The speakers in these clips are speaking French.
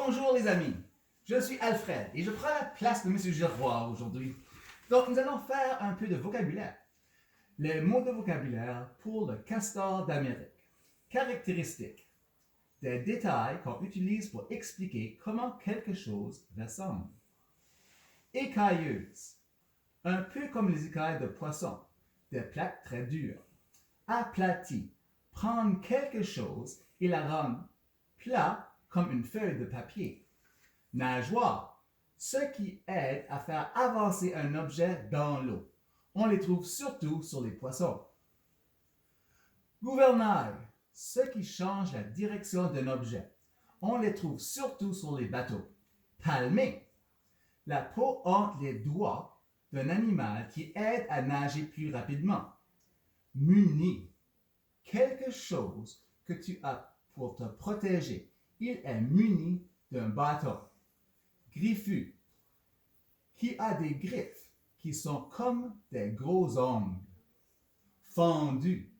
Bonjour les amis, je suis Alfred et je prends la place de M. Giroir aujourd'hui. Donc nous allons faire un peu de vocabulaire. Les mots de vocabulaire pour le castor d'Amérique. Caractéristiques. Des détails qu'on utilise pour expliquer comment quelque chose ressemble. Écailleuse. Un peu comme les écailles de poisson, des plaques très dures. Aplati. Prendre quelque chose et la rendre plat comme une feuille de papier. Nageoire. Ce qui aide à faire avancer un objet dans l'eau. On les trouve surtout sur les poissons. Gouvernail. Ce qui change la direction d'un objet. On les trouve surtout sur les bateaux. Palmer. La peau entre les doigts d'un animal qui aide à nager plus rapidement. Muni. Quelque chose que tu as pour te protéger. Il est muni d'un bâton. Griffu. Qui a des griffes qui sont comme des gros ongles. Fendu.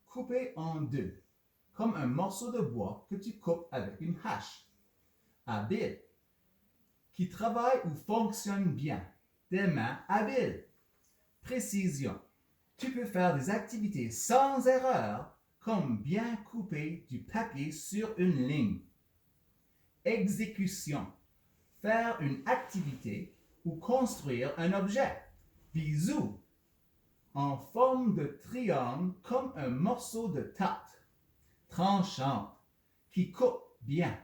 Coupé en deux. Comme un morceau de bois que tu coupes avec une hache. Habile. Qui travaille ou fonctionne bien. Des mains habiles. Précision. Tu peux faire des activités sans erreur, comme bien couper du papier sur une ligne. Exécution. Faire une activité ou construire un objet. Bisou. En forme de triangle comme un morceau de tarte. Tranchante. Qui coupe bien.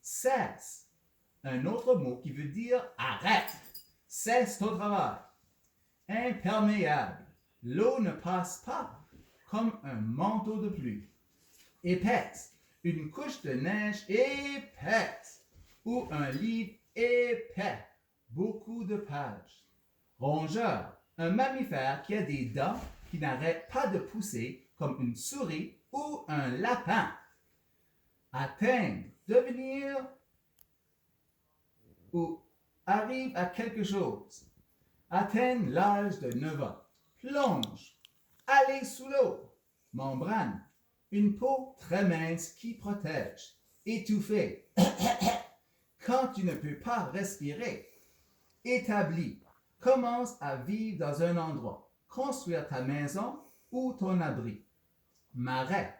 Cesse. Un autre mot qui veut dire arrête. Cesse ton travail. Imperméable. L'eau ne passe pas comme un manteau de pluie. Épaisse. Une couche de neige épaisse. Ou un livre épais. Beaucoup de pages. Rongeur. Un mammifère qui a des dents qui n'arrêtent pas de pousser comme une souris ou un lapin. Atteindre. Devenir ou arrive à quelque chose. Atteindre l'âge de 9 ans. Plonge. Aller sous l'eau. Membrane. Une peau très mince qui protège. Étouffé. Quand tu ne peux pas respirer. Établi. Commence à vivre dans un endroit. Construire ta maison ou ton abri. Marais.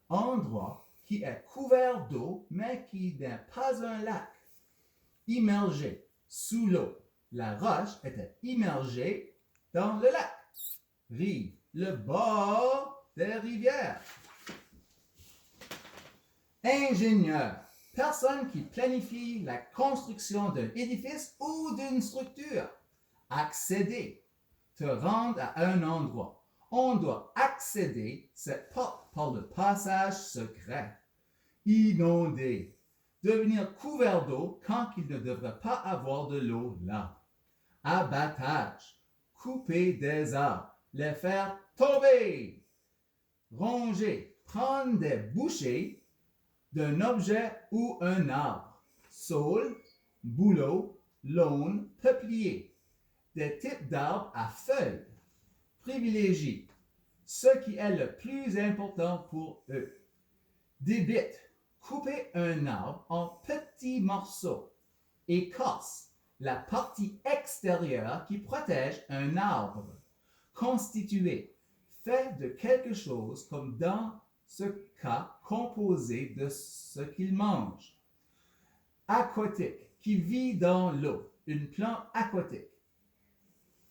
Endroit qui est couvert d'eau mais qui n'est pas un lac. Immergé. Sous l'eau. La roche était immergée dans le lac. Rive. Le bord des rivières. Ingénieur. Personne qui planifie la construction d'un édifice ou d'une structure. Accéder. Te rendre à un endroit. On doit accéder cette porte par le passage secret. Inonder. Devenir couvert d'eau quand il ne devrait pas avoir de l'eau là. Abattage. Couper des arbres. Les faire tomber. Ronger. Prendre des bouchées d'un objet ou un arbre. Saule, bouleau, l'aune, peuplier. Des types d'arbres à feuilles. Privilégier. Ce qui est le plus important pour eux. Débite. Couper un arbre en petits morceaux. Écorce. La partie extérieure qui protège un arbre. Constitué. Fait de quelque chose comme dans ce cas composé de ce qu'il mange. Aquatique. Qui vit dans l'eau. Une plante aquatique.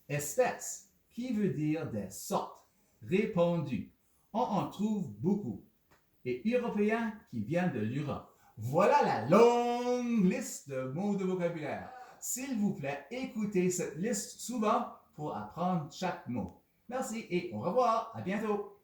Espèce. Qui veut dire des sortes. Répandu. On en trouve beaucoup. Et européen qui vient de l'Europe. Voilà la longue liste de mots de vocabulaire. S'il vous plaît, écoutez cette liste souvent pour apprendre chaque mot. Merci et au revoir, à bientôt.